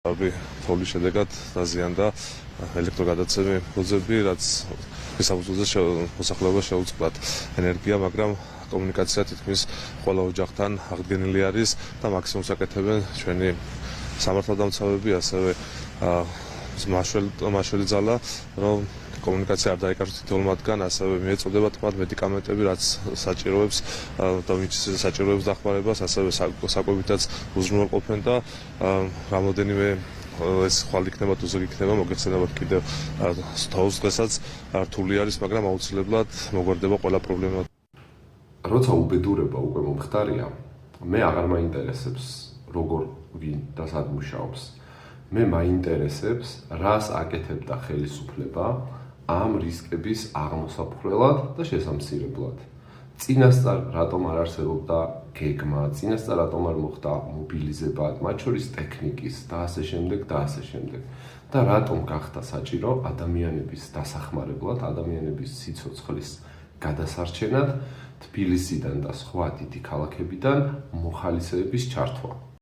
თოვლის შედეგად დაზიანდა ელექტროგადაცემი ფუძები, რაც მისამართზე მოსახლეობას შეუწყლად ენერგია, მაგრამ კომუნიკაცია თითქმის ყველა ოჯახთან აღდგენილი არის და მაქსიმუმს აკეთებენ ჩვენი სამართალდამცავები, ასევე მაშველი ძალა, რომ კომუნიკაცია არ დაიკარგოს თითოეულ მათგან, ასევე მიეწოდება თქვათ მედიკამენტები, რაც საჭიროებს და საჭიროებს დახმარებას, ასევე საკვებითაც უზრუნველყოფენ და რამოდენიმე ეს ხვალ იქნება თუ ზოგი იქნება, მოგეხსენებათ კიდევ თოვლის დღესაც რთული არის, მაგრამ აუცილებლად მოგვარდება ყველა პრობლემა. როცა უბედურება უკვე მომხდარია, მე აღარ მაინტერესებს როგორ ვინ და სად მუშაობს. მე მაინტერესებს რას აკეთებდა ხელისუფლება ამ რისკების აღმოსაფხვრელად და შესამცირებლად. წინასწარ რატომ არ არსებობდა გეგმა, წინასწარ რატომ არ მოხდა მობილიზება, მათ შორის ტექნიკის და ასე შემდეგ და ასე შემდეგ. და რატომ გახდა საჭირო ადამიანების დასახმარებლად, ადამიანების სიცოცხლის გადასარჩენად თბილისიდან და სხვა დიდი ქალაქებიდან მოხალისეების ჩართვა.